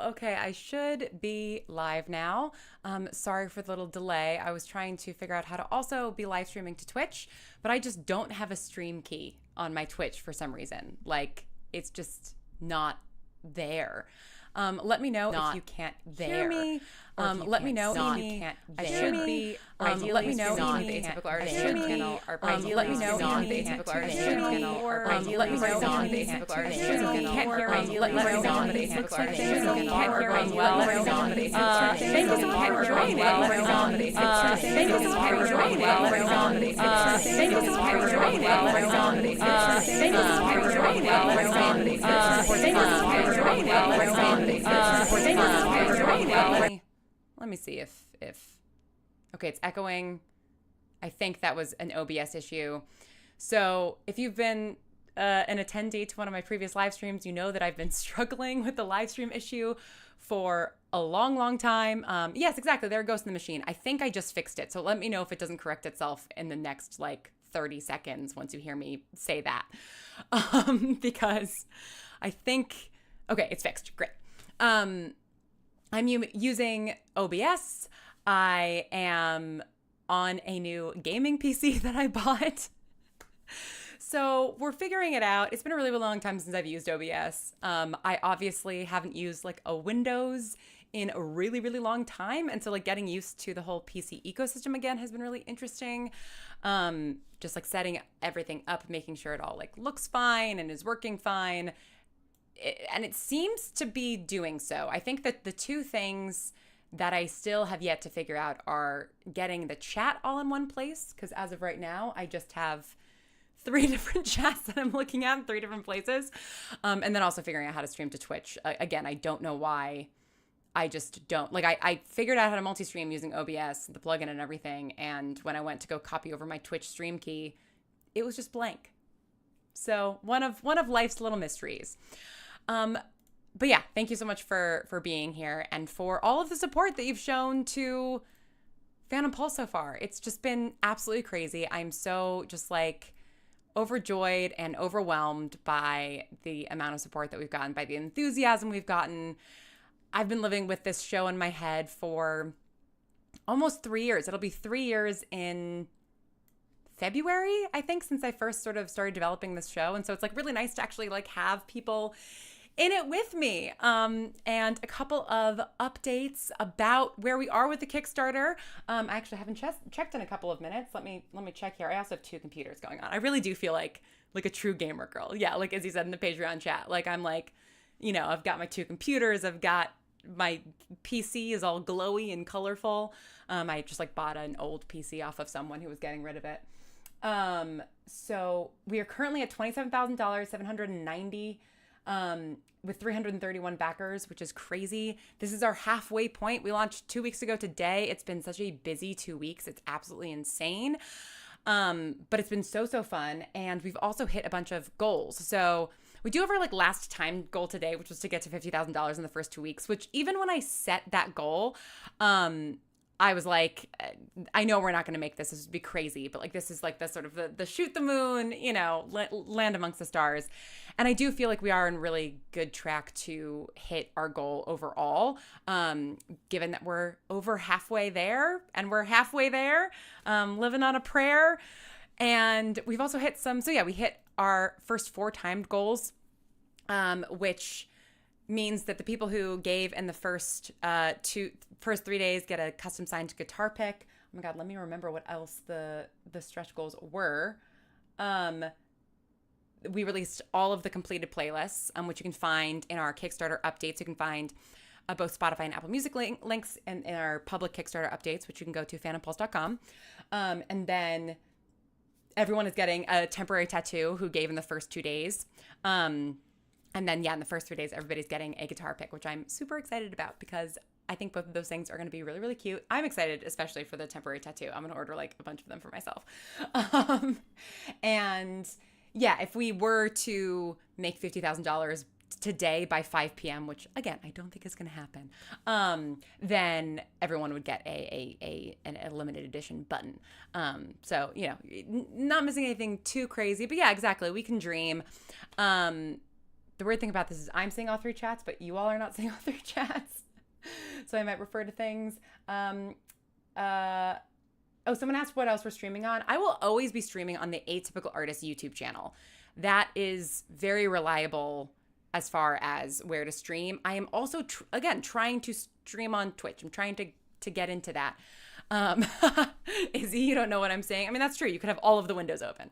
Okay, I should be live now. Sorry for the little delay. I was trying to figure out how to also be live streaming to Twitch, but I just don't have a stream key on my Twitch for some reason. Like, it's just not there. Let me know if you can't hear me. Let me know if you can't I hear should me. be Let me know not if the you can't atypical artist hear me. channel. Let me know not if the you can't atypical artist hear me. channel. Let me know not if the you atypical artist can't hear me. channel. Can't hear me. Let me know not if the you atypical can't artist hear me. channel. Can't hear me well. not the atypical artist Thank you so much for joining. Thank you so much for joining. Thank you so much for joining. Thank you so much for joining. Let me see if okay, it's echoing. I think that was an OBS issue. So if you've been an attendee to one of my previous live streams, you know that I've been struggling with the live stream issue for a long time. Yes, exactly. There it goes in the machine. I think I just fixed it. So let me know if it doesn't correct itself in the next 30 seconds once you hear me say that. Because I think, okay, it's fixed. Great. I'm using OBS. I am on a new gaming PC that I bought. So we're figuring it out. It's been a really long time since I've used OBS. I obviously haven't used a Windows in a really long time. And so getting used to the whole PC ecosystem again has been really interesting. Just setting everything up, making sure it all looks fine and is working fine. And it seems to be doing so. I think that the two things that I still have yet to figure out are getting the chat all in one place. Because as of right now, I just have 3 different chats that I'm looking at in 3 different places. And then also figuring out how to stream to Twitch. Again, I don't know why. I just don't. I figured out how to multi-stream using OBS, the plugin and everything. And when I went to go copy over my Twitch stream key, it was just blank. So one of life's little mysteries. But yeah, thank you so much for being here and for all of the support that you've shown to Phantom Pulse so far. It's just been absolutely crazy. I'm so just overjoyed and overwhelmed by the amount of support that we've gotten, by the enthusiasm we've gotten. I've been living with this show in my head for almost 3 years. It'll be 3 years in February, I think, since I first sort of started developing this show. And so it's really nice to actually have people in it with me. And a couple of updates about where we are with the Kickstarter. I actually haven't checked in a couple of minutes. Let me check here. I also have 2 computers going on. I really do feel like a true gamer girl. Yeah, as you said in the Patreon chat. I'm I've got my 2 computers. I've got my PC is all glowy and colorful. I just bought an old PC off of someone who was getting rid of it. So we are currently at $27,000, 790 with 331 backers, which is crazy. This is our halfway point. We launched 2 weeks ago today. It's been such a busy 2 weeks. It's absolutely insane. But it's been so fun. And we've also hit a bunch of goals. So we do have our last time goal today, which was to get to $50,000 in the first 2 weeks, which even when I set that goal, I was I know we're not going to make this. This would be crazy, but this is the sort of the shoot the moon, land amongst the stars. And I do feel we are in really good track to hit our goal overall, given that we're over halfway there and we're halfway there, living on a prayer. And we've also hit we hit our first 4 timed goals, which means that the people who gave in the first 3 days get a custom signed guitar pick. Oh my God, let me remember what else the stretch goals were. We released all of the completed playlists, which you can find in our Kickstarter updates. You can find both Spotify and Apple Music links in our public Kickstarter updates, which you can go to phantompulse.com. And then everyone is getting a temporary tattoo who gave in the first 2 days. And then, in the first 3 days, everybody's getting a guitar pick, which I'm super excited about because I think both of those things are going to be really cute. I'm excited, especially for the temporary tattoo. I'm going to order a bunch of them for myself. And yeah, if we were to make $50,000 today by 5 p.m., which again, I don't think is going to happen, then everyone would get a limited edition button. So, not missing anything too crazy, but yeah, exactly. We can dream. the weird thing about this is I'm seeing all three chats, but you all are not seeing all three chats. So I might refer to things. Someone asked what else we're streaming on. I will always be streaming on the Atypical Artist YouTube channel. That is very reliable as far as where to stream. I am also, again, trying to stream on Twitch. I'm trying to get into that. Izzy, you don't know what I'm saying? I mean, that's true. You could have all of the windows open.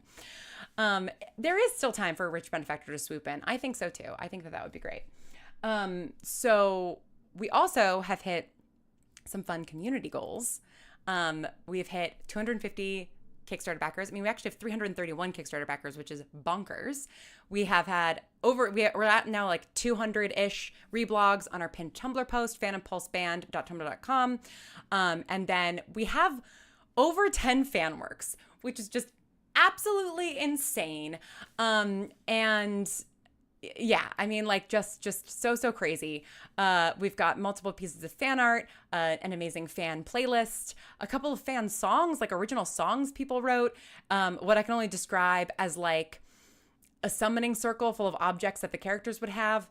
There is still time for a rich benefactor to swoop in. I think so too. I think that would be great. So we also have hit some fun community goals. We've hit 250 Kickstarter backers. I mean, we actually have 331 Kickstarter backers, which is bonkers. We have had we're at now like 200-ish reblogs on our pinned Tumblr post, phantompulseband.tumblr.com. And then we have over 10 fan works, which is just absolutely insane. And yeah, I mean, like just so crazy. We've got multiple pieces of fan art, an amazing fan playlist, a couple of fan songs, like original songs people wrote, what I can only describe as like a summoning circle full of objects that the characters would have.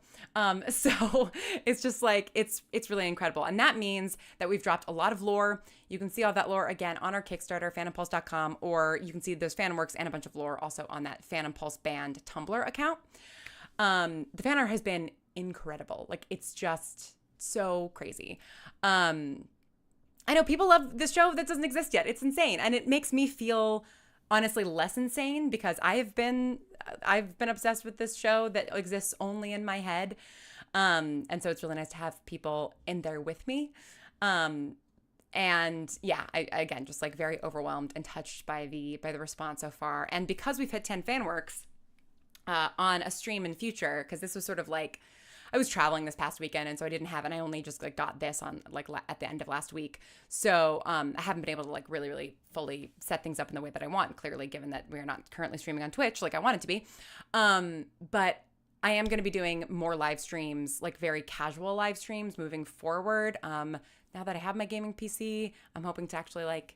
So it's just like, it's really incredible. And that means that we've dropped a lot of lore. You can see all that lore again on our Kickstarter, phantompulse.com, or you can see those fan works and a bunch of lore also on that Phantom Pulse Band Tumblr account. The fan art has been incredible. Like, it's just so crazy. I know people love this show that doesn't exist yet. It's insane. And it makes me feel honestly less insane because I've been obsessed with this show that exists only in my head. And so it's really nice to have people in there with me. And yeah, I again, just like very overwhelmed and touched by the response so far. And because we've hit 10 fan works, on a stream in future, because this was sort of like, I was traveling this past weekend, and so I didn't have, and I only just like got this on like at the end of last week. So I haven't been able to like really fully set things up in the way that I want, clearly, given that we're not currently streaming on Twitch like I want it to be. But I am going to be doing more live streams, like very casual live streams moving forward. Now that I have my gaming PC, I'm hoping to actually like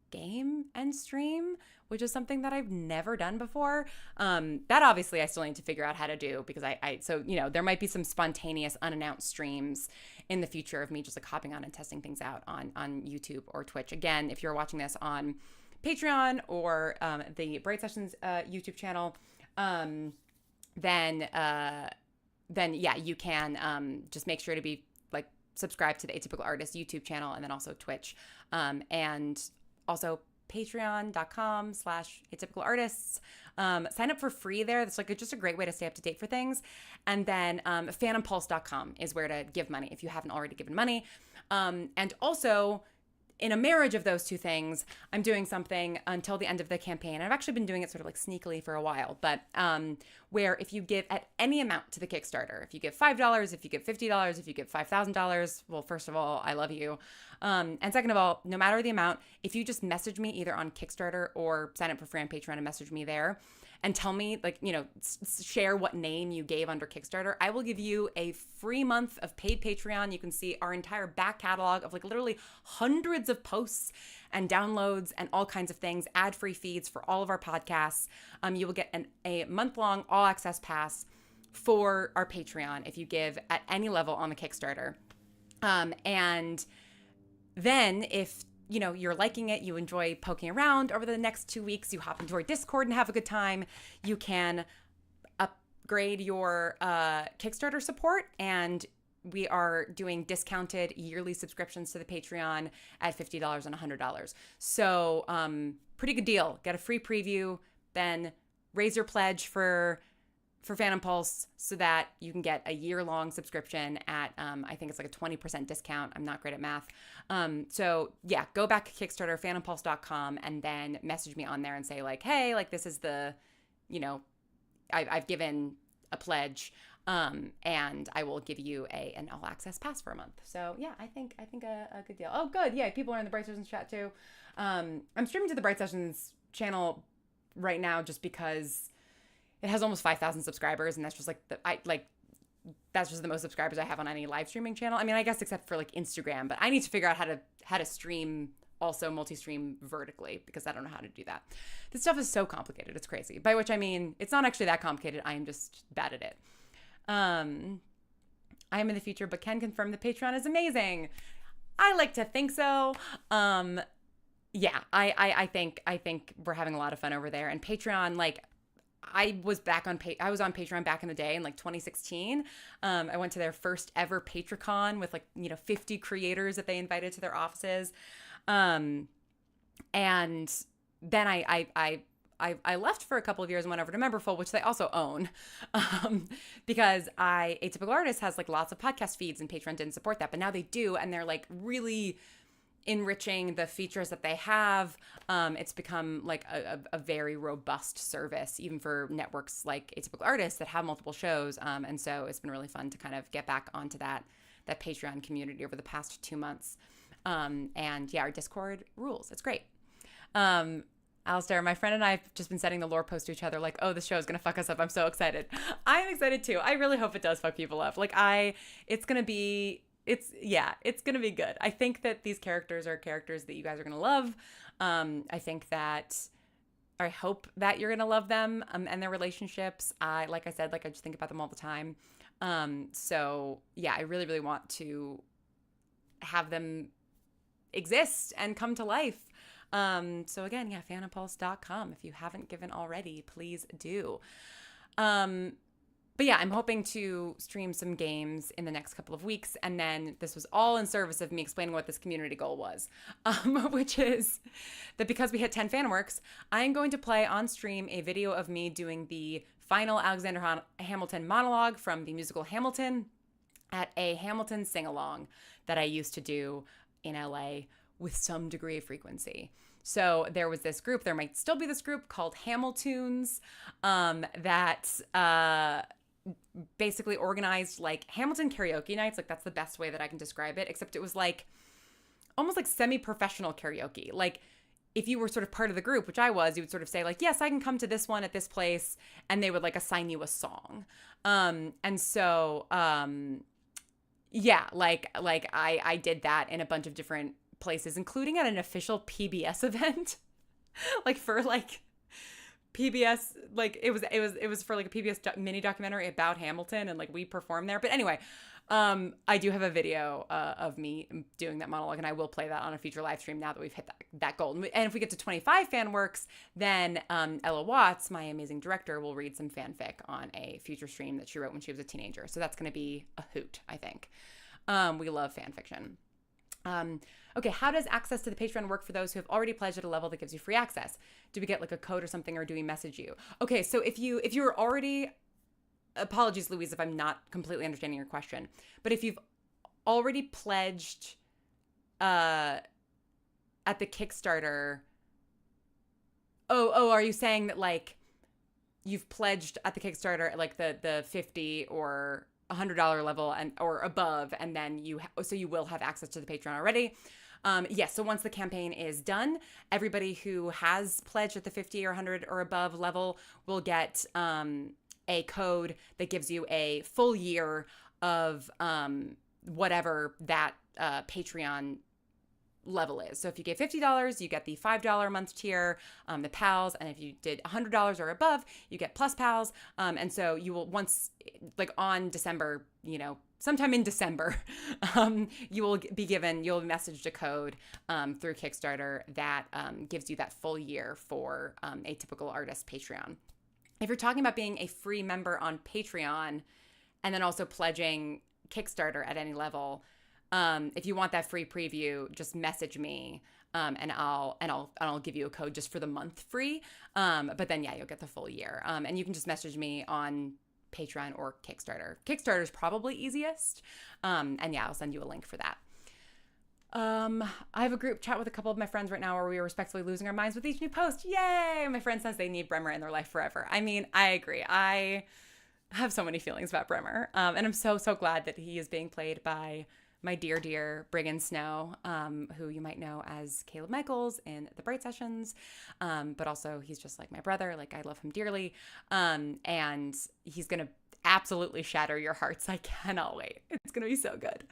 game and stream, which is something that I've never done before. That obviously I still need to figure out how to do, because so, you know, there might be some spontaneous unannounced streams in the future of me just like hopping on and testing things out on YouTube or Twitch. Again, if you're watching this on Patreon or the Bright Sessions YouTube channel, then yeah, you can just make sure to be like subscribed to the Atypical Artist YouTube channel, and then also Twitch, and also patreon.com/atypicalartists. Sign up for free there. That's like just a great way to stay up to date for things. And then phantompulse.com is where to give money if you haven't already given money. And also, in a marriage of those two things, I'm doing something until the end of the campaign. I've actually been doing it sort of like sneakily for a while, but where if you give at any amount to the Kickstarter, if you give $5, if you give $50, if you give $5,000, well, first of all, I love you. And second of all, no matter the amount, if you just message me either on Kickstarter or sign up for free on Patreon and message me there, and tell me, like, you know, share what name you gave under Kickstarter, I will give you a free month of paid Patreon. You can see our entire back catalog of like literally hundreds of posts and downloads and all kinds of things, ad-free feeds for all of our podcasts. You will get a month-long all-access pass for our Patreon if you give at any level on the Kickstarter. And then if you know, you're liking it, you enjoy poking around over the next 2 weeks, you hop into our Discord and have a good time, you can upgrade your Kickstarter support, and we are doing discounted yearly subscriptions to the Patreon at $50 and $100. So pretty good deal. Get a free preview, then raise your pledge for Phantom Pulse so that you can get a year-long subscription at, I think it's like a 20% discount. I'm not great at math. So yeah, go back to Kickstarter, phantompulse.com, and then message me on there and say like, hey, like this is the, you know, I've given a pledge, and I will give you an all-access pass for a month. So yeah, I think a good deal. Oh, good. Yeah, people are in the Bright Sessions chat too. I'm streaming to the Bright Sessions channel right now just because it has almost 5,000 subscribers, and that's just like that's just the most subscribers I have on any live streaming channel. I mean, I guess except for like Instagram, but I need to figure out how to stream also multi-stream vertically, because I don't know how to do that. This stuff is so complicated. It's crazy. By which I mean, it's not actually that complicated. I am just bad at it. I am in the future, but can confirm the Patreon is amazing. I like to think so. Yeah, I think we're having a lot of fun over there. And Patreon, like, I was on Patreon back in the day in like 2016. I went to their first ever PatreCon with 50 creators that they invited to their offices. And then I left for a couple of years and went over to Memberful, which they also own, because Atypical Artist has like lots of podcast feeds and Patreon didn't support that, but now they do, and they're like really enriching the features that they have. It's become like a very robust service, even for networks like Atypical Artists that have multiple shows. And so it's been really fun to kind of get back onto that Patreon community over the past 2 months. And yeah, our Discord rules. It's great. Alistair, my friend and I have just been sending the lore post to each other like, oh, this show is going to fuck us up. I'm so excited. I'm excited too. I really hope it does fuck people up. It's going to be good. I think that these characters are characters that you guys are going to love. I hope that you're going to love them and their relationships. I just think about them all the time. So yeah, I really, really want to have them exist and come to life. So again, yeah, fanapulse.com. If you haven't given already, please do. But yeah, I'm hoping to stream some games in the next couple of weeks. And then this was all in service of me explaining what this community goal was, which is that because we hit 10 fan works, I'm going to play on stream a video of me doing the final Alexander Hamilton monologue from the musical Hamilton at a Hamilton sing-along that I used to do in LA with some degree of frequency. So there was this group, there might still be this group called Hamiltunes, that basically organized like Hamilton karaoke nights. Like that's the best way that I can describe it, except it was like almost like semi-professional karaoke. Like if you were sort of part of the group, which I was, you would sort of say like, yes, I can come to this one at this place, and they would like assign you a song. Yeah, I did that in a bunch of different places, including at an official PBS event. Like for like PBS, like it was for like a PBS mini documentary about Hamilton, and like we performed there. But anyway, I do have a video of me doing that monologue, and I will play that on a future live stream now that we've hit that goal. And if we get to 25 fan works, then Ella Watts, my amazing director, will read some fanfic on a future stream that she wrote when she was a teenager. So that's going to be a hoot, I think. We love fan fiction. Okay, how does access to the Patreon work for those who have already pledged at a level that gives you free access? Do we get like a code or something, or do we message you? Okay, so if you're already, apologies, Louise, if I'm not completely understanding your question, but if you've already pledged at the Kickstarter, are you saying that like you've pledged at the Kickstarter at like the 50 or $100 level or above, and then you will have access to the Patreon already? Yes. So once the campaign is done, everybody who has pledged at the 50 or 100 or above level will get a code that gives you a full year of whatever that Patreon level is. So if you gave $50, you get the $5 a month tier, the PALs, and if you did $100 or above, you get plus PALs. And so you will on December, sometime in December, you'll be messaged a code through Kickstarter that gives you that full year for Atypical Artist Patreon. If you're talking about being a free member on Patreon and then also pledging Kickstarter at any level, if you want that free preview, just message me, and I'll give you a code just for the month free. But then you'll get the full year. And you can just message me on Patreon or Kickstarter. Kickstarter is probably easiest. I'll send you a link for that. I have a group chat with a couple of my friends right now where we are respectfully losing our minds with each new post. Yay! My friend says they need Bremer in their life forever. I mean, I agree. I have so many feelings about Bremer. And I'm so, so glad that he is being played by my dear Briggan Snow, who you might know as Caleb Michaels in the Bright Sessions. But also he's just like my brother. Like, I love him dearly. And he's going to absolutely shatter your hearts. I cannot wait. It's going to be so good.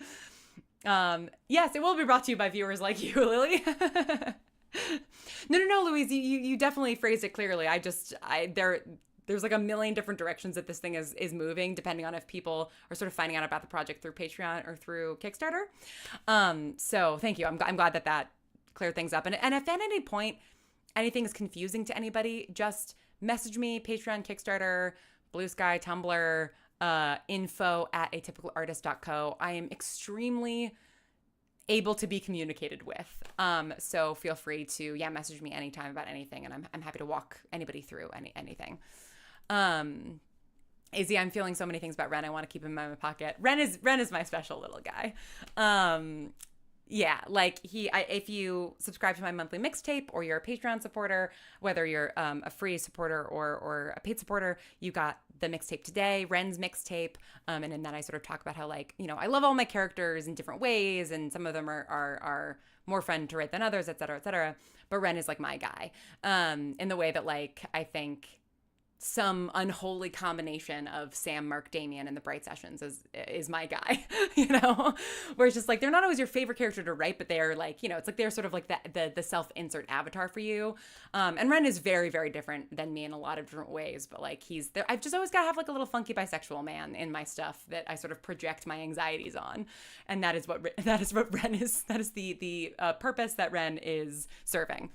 Yes, it will be brought to you by viewers like you, Lily. No, Louise, you definitely phrased it clearly. there's like a million different directions that this thing is moving, depending on if people are sort of finding out about the project through Patreon or through Kickstarter. So thank you. I'm glad that cleared things up. And if at any point anything is confusing to anybody, just message me, Patreon, Kickstarter, Blue Sky, Tumblr, info@atypicalartist.co. I am extremely able to be communicated with. So feel free to, message me anytime about anything. And I'm happy to walk anybody through anything. Izzy, I'm feeling so many things about Ren. I want to keep him in my pocket. Ren is my special little guy. Like if you subscribe to my monthly mixtape or you're a Patreon supporter, whether you're a free supporter or a paid supporter, you got the mixtape today, Ren's mixtape. And in that I sort of talk about how, like, you know, I love all my characters in different ways, and some of them are more fun to write than others, et cetera, et cetera. But Ren is like my guy, in the way that, like, I think some unholy combination of Sam, Mark, Damien, and the Bright Sessions is my guy, you know, where it's just like, they're not always your favorite character to write, but they're like, you know, it's like they're sort of like the self-insert avatar for you. And Ren is very, very different than me in a lot of different ways, but like he's there. I've just always got to have like a little funky bisexual man in my stuff that I sort of project my anxieties on. And that is what Ren is. That is the purpose that Ren is serving.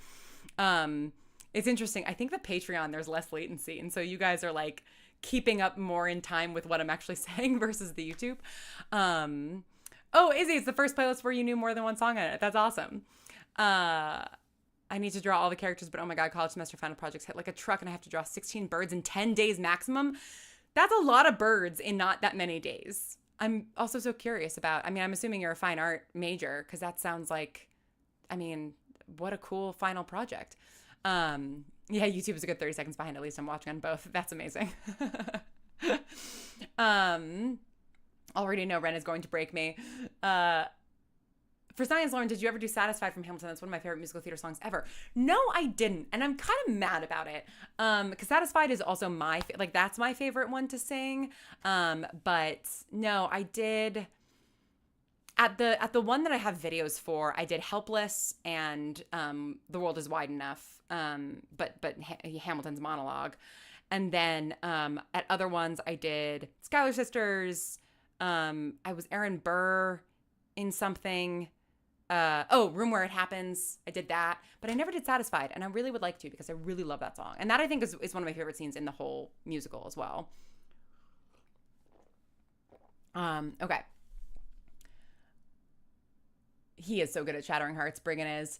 It's interesting. I think the Patreon, there's less latency. And so you guys are like keeping up more in time with what I'm actually saying versus the YouTube. Oh, Izzy, it's the first playlist where you knew more than one song on it. That's awesome. I need to draw all the characters, but oh my God, college semester final projects hit like a truck and I have to draw 16 birds in 10 days maximum. That's a lot of birds in not that many days. I'm also so curious about, I'm assuming you're a fine art major, because that sounds like, what a cool final project. YouTube is a good 30 seconds behind. At least I'm watching on both. That's amazing. Already know Ren is going to break me. For Science, Lauren, did you ever do Satisfied from Hamilton? That's one of my favorite musical theater songs ever. No, I didn't. And I'm kind of mad about it. Because Satisfied is also that's my favorite one to sing. But no, I did... At the one that I have videos for, I did Helpless and The World Is Wide Enough, but Hamilton's monologue. And then at other ones, I did Schuyler Sisters. I was Aaron Burr in something. Room Where It Happens. I did that. But I never did Satisfied, and I really would like to, because I really love that song. And that, I think, is one of my favorite scenes in the whole musical as well. Okay. He is so good at Shattering Hearts, Briggan is.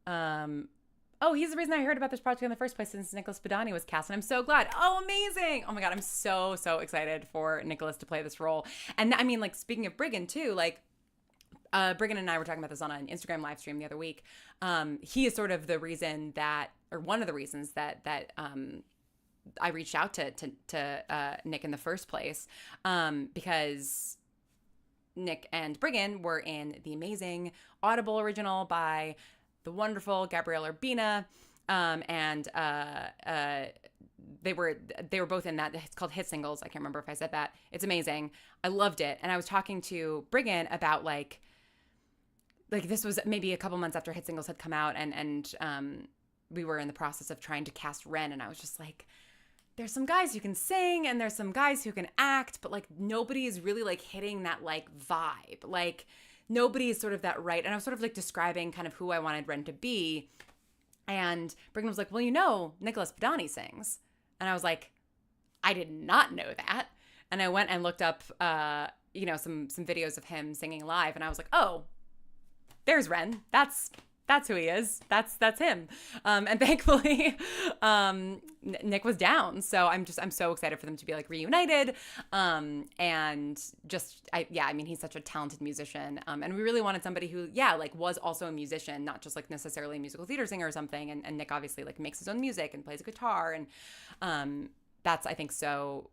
He's the reason I heard about this project in the first place, since Nicholas Badani was cast, and I'm so glad. Oh, amazing. Oh my God, I'm so, so excited for Nicholas to play this role. And speaking of Briggan too, Briggan and I were talking about this on an Instagram live stream the other week. He is sort of the reason one of the reasons that I reached out to Nick in the first place, because Nick and Briggan were in the amazing Audible original by the wonderful Gabrielle Urbina, and they were both in that. It's called Hit Singles. I can't remember if I said that. It's amazing. I loved it. And I was talking to Briggan about like this was maybe a couple months after Hit Singles had come out, and we were in the process of trying to cast Ren, and I was just like, there's some guys who can sing and there's some guys who can act, but like nobody is really like hitting that like vibe. Like nobody is sort of that right. And I was sort of like describing kind of who I wanted Ren to be. And Briggan was like, well, Nicholas Badani sings. And I was like, I did not know that. And I went and looked up, some videos of him singing live. And I was like, oh, there's Ren. That's who he is. That's him. And thankfully, Nick was down. So I'm so excited for them to be like reunited. And just, he's such a talented musician. And we really wanted somebody who, was also a musician, not just like necessarily a musical theater singer or something. And Nick obviously like makes his own music and plays a guitar. And that's, I think, so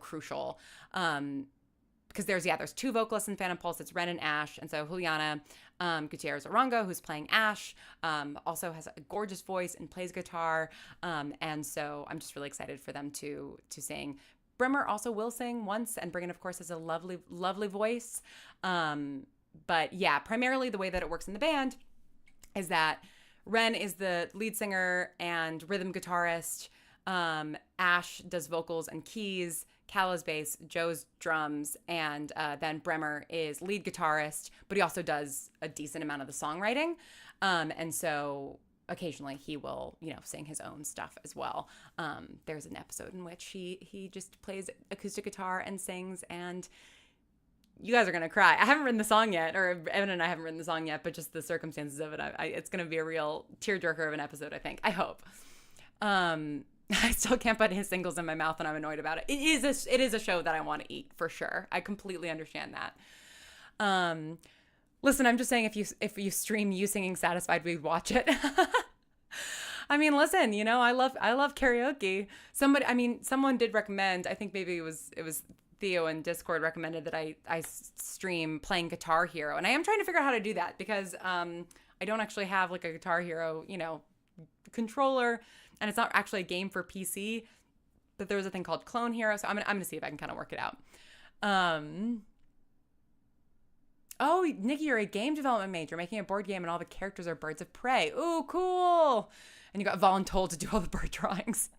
crucial. Because there's two vocalists in Phantom Pulse. It's Ren and Ash. And so Juliana Gutierrez Arango, who's playing Ash, also has a gorgeous voice and plays guitar. And so I'm just really excited for them to sing. Brimmer also will sing once, and Briggan, of course, has a lovely, lovely voice. But yeah, primarily the way that it works in the band is that Ren is the lead singer and rhythm guitarist. Ash does vocals and keys, Cal is bass, Joe's drums, and then Bremer is lead guitarist, but he also does a decent amount of the songwriting. And so occasionally he will, sing his own stuff as well. There's an episode in which he just plays acoustic guitar and sings, and you guys are going to cry. I haven't written the song yet, or Evan and I haven't written the song yet, but just the circumstances of it, it's going to be a real tearjerker of an episode, I think. I hope. I still can't put his singles in my mouth, and I'm annoyed about it. It is a show that I want to eat, for sure. I completely understand that. Listen, I'm just saying, if you stream you singing Satisfied, we'd watch it. I mean, listen, I love karaoke. Someone did recommend, I think maybe it was Theo in Discord recommended that I stream playing Guitar Hero, and I am trying to figure out how to do that because I don't actually have like a Guitar Hero, controller, and it's not actually a game for PC, but there's a thing called Clone Hero, so I'm gonna see if I can kind of work it out. Oh, Nikki, you're a game development major, making a board game and all the characters are birds of prey. Ooh, cool. And you got voluntold to do all the bird drawings.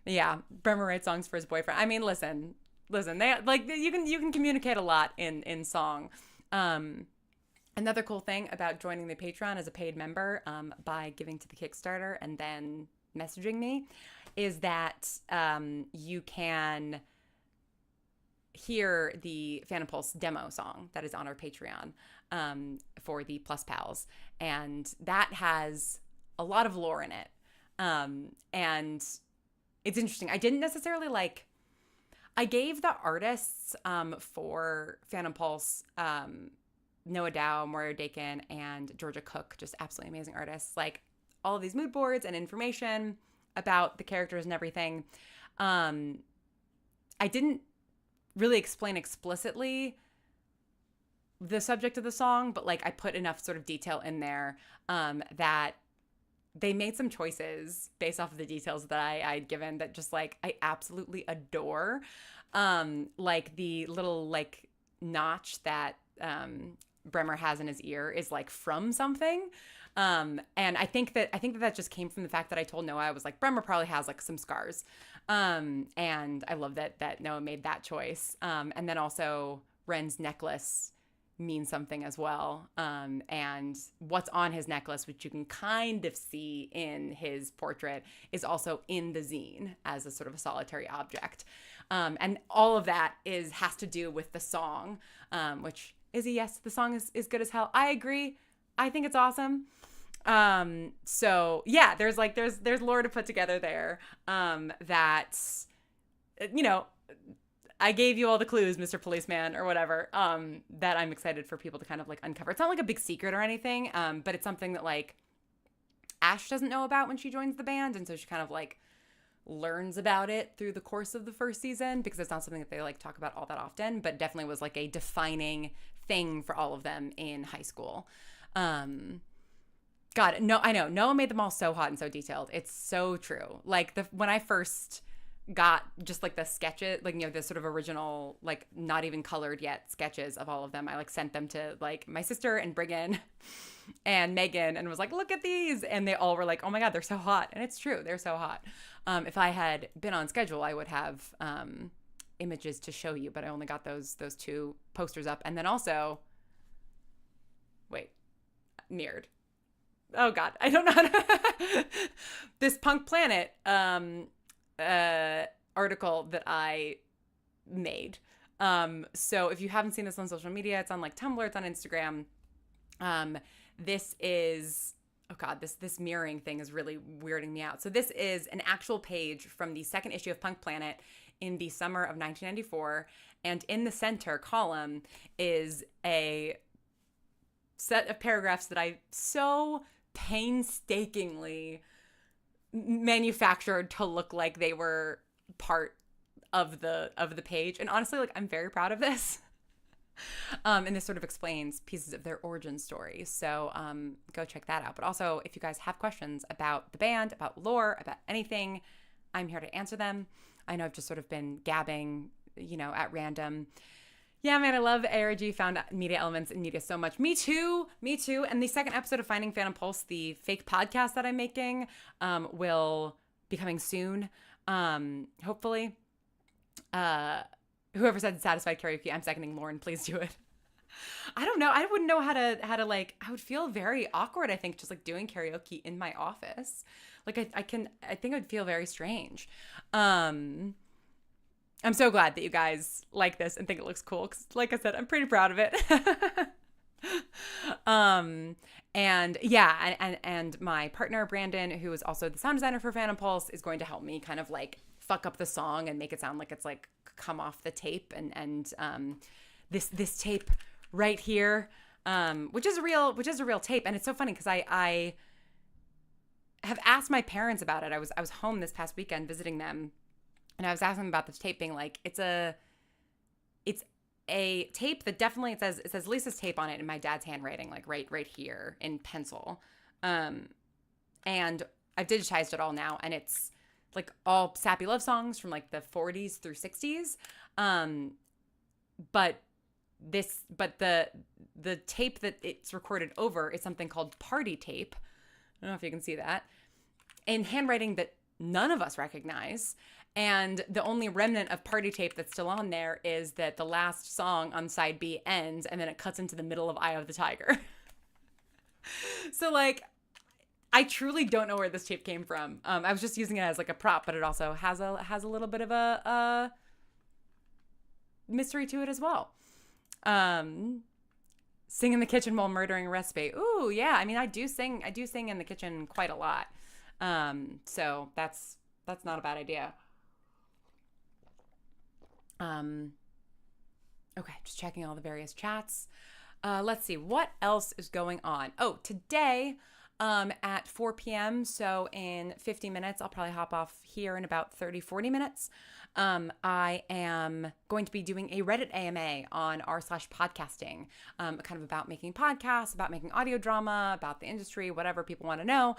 Yeah, Bremer writes songs for his boyfriend. I mean, listen, they like, you can communicate a lot in song. Another cool thing about joining the Patreon as a paid member, by giving to the Kickstarter and then messaging me, is that you can hear the Phantom Pulse demo song that is on our Patreon for the Plus Pals. And that has a lot of lore in it. And it's interesting. I didn't necessarily I gave the artists for Phantom Pulse, Noah Dow, Moira Dakin, and Georgia Cook, just absolutely amazing artists, all of these mood boards and information about the characters and everything. I didn't really explain explicitly the subject of the song, but I put enough sort of detail in there that they made some choices based off of the details that I'd given that just I absolutely adore. The little notch that Bremer has in his ear is from something. And I think that just came from the fact that I told Noah, I was Bremer probably has some scars. And I love that Noah made that choice. And then also Ren's necklace means something as well. And what's on his necklace, which you can kind of see in his portrait, is also in the zine as a sort of a solitary object. And all of that has to do with the song, which is a yes, the song is good as hell. I agree. I think it's awesome. So yeah, there's lore to put together there. That, I gave you all the clues, Mr. Policeman, or whatever, that I'm excited for people to kind of uncover. It's not a big secret or anything, but it's something that Ash doesn't know about when she joins the band. And so she kind of learns about it through the course of the first season, because it's not something that they talk about all that often, but definitely was a defining thing for all of them in high school. God, no, I know. Noah made them all so hot and so detailed. It's so true. When I first got just the sketches, the sort of original, not even colored yet sketches of all of them, I sent them to my sister and Brigham and Megan and was look at these. And they all were oh my God, they're so hot. And it's true. They're so hot. If I had been on schedule, I would have images to show you, but I only got those two posters up. And then also, mirrored. Oh God, I don't know how to this Punk Planet article that I made. So if you haven't seen this on social media, it's on Tumblr, it's on Instagram. This is, oh God, this mirroring thing is really weirding me out. So this is an actual page from the second issue of Punk Planet in the summer of 1994. And in the center column is a set of paragraphs that I so painstakingly manufactured to look like they were part of the page. And honestly, I'm very proud of this. And this sort of explains pieces of their origin story. So go check that out. But also, if you guys have questions about the band, about lore, about anything, I'm here to answer them. I know I've just sort of been gabbing, at random. Yeah, man, I love ARG found media elements in media so much. Me too. And the second episode of Finding Phantom Pulse, the fake podcast that I'm making, will be coming soon. Hopefully. Whoever said satisfied karaoke, I'm seconding Lauren. Please do it. I don't know. I wouldn't know how to like, I would feel very awkward, I think, just like doing karaoke in my office. Like I think it would feel very strange. I'm so glad that you guys like this and think it looks cool. 'Cause like I said, I'm pretty proud of it. And yeah, and my partner, Brandon, who is also the sound designer for Phantom Pulse, is going to help me kind of like fuck up the song and make it sound like it's like come off the tape and this tape right here, which is a real tape. And it's so funny because I have asked my parents about it. I was home this past weekend visiting them, and I was asking them about this tape, being like, it's a tape that definitely it says Lisa's tape on it in my dad's handwriting, like right here in pencil. And I've digitized it all now, and it's like all sappy love songs from like the 40s through 60s. But the tape that it's recorded over is something called party tape. I don't know if you can see that. In handwriting that none of us recognize. And the only remnant of party tape that's still on there is that the last song on side B ends and then it cuts into the middle of Eye of the Tiger. So like, I truly don't know where this tape came from. I was just using it as like a prop, but it also has a little bit of a mystery to it as well. Sing in the kitchen while murdering a recipe. Ooh, yeah. I mean, I do sing in the kitchen quite a lot. So that's not a bad idea. Okay, just checking all the various chats. Let's see what else is going on. Oh, today, at 4 p.m. So in 50 minutes, I'll probably hop off here in about 40 minutes. I am going to be doing a Reddit AMA on r/podcasting, kind of about making podcasts, about making audio drama, about the industry, whatever people want to know.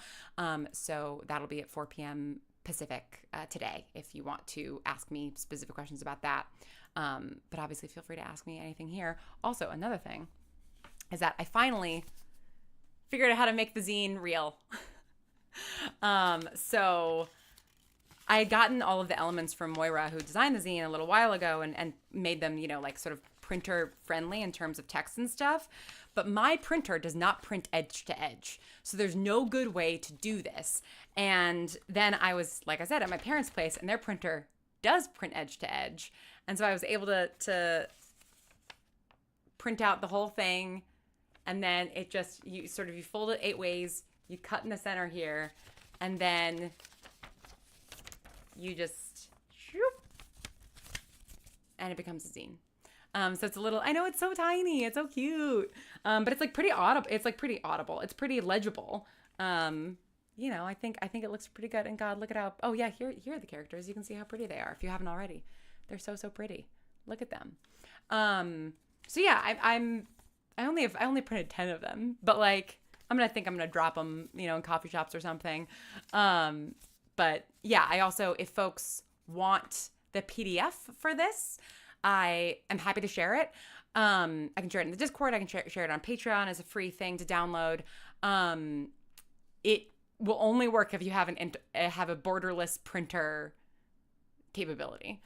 So that'll be at 4 p.m. Pacific today if you want to ask me specific questions about that. But obviously feel free to ask me anything here. Also, another thing is that I finally figured out how to make the zine real. So I had gotten all of the elements from Moira, who designed the zine a little while ago, and made them, like sort of printer friendly in terms of text and stuff. But my printer does not print edge to edge. So there's no good way to do this. And then I was, like I said, at my parents' place, and their printer does print edge to edge. And so I was able to print out the whole thing. And then it just, you fold it 8 ways, you cut in the center here, and then you just, and it becomes a zine. So it's a little, I know it's so tiny, it's so cute. But it's like pretty audible. It's pretty legible. I think it looks pretty good. And God, look at how, oh yeah, here are the characters. You can see how pretty they are if you haven't already. They're so pretty. Look at them. So yeah, I only printed 10 of them, but like, I'm gonna drop them, in coffee shops or something. But yeah, I also, if folks want the PDF for this, I am happy to share it. I can share it in the Discord. I can share it on Patreon as a free thing to download. It will only work if you have a borderless printer capability,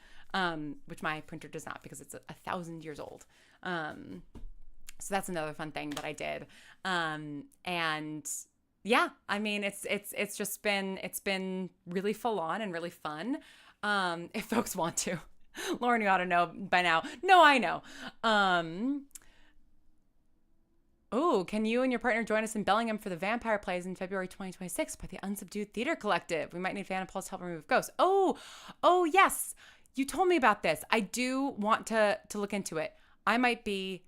which my printer does not, because it's 1,000 years old. So that's another fun thing that I did. And yeah, I mean, it's been really full on and really fun. If folks want to. Lauren, you ought to know by now. No, I know. Oh, can you and your partner join us in Bellingham for the vampire plays in February 2026 by the Unsubdued Theater Collective? We might need Phantom Pulse to help remove ghosts. Oh, yes. You told me about this. I do want to look into it. I might be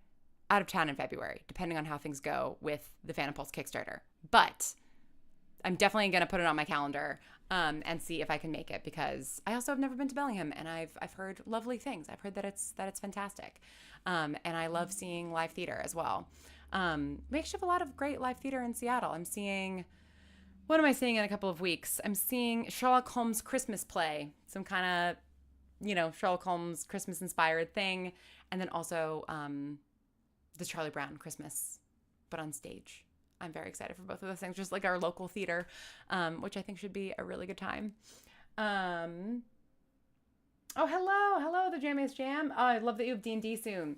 out of town in February, depending on how things go with the Phantom Pulse Kickstarter. But I'm definitely going to put it on my calendar and see if I can make it, because I also have never been to Bellingham, and I've heard lovely things. I've heard that it's fantastic, and I love seeing live theater as well. We actually have a lot of great live theater in Seattle. What am I seeing in a couple of weeks? I'm seeing Sherlock Holmes Christmas play, some kind of, Sherlock Holmes Christmas inspired thing, and then also the Charlie Brown Christmas, but on stage. I'm very excited for both of those things, just like our local theater, which I think should be a really good time. Um, oh, hello, the Jammies Jam. Oh, I love that you have D&D soon.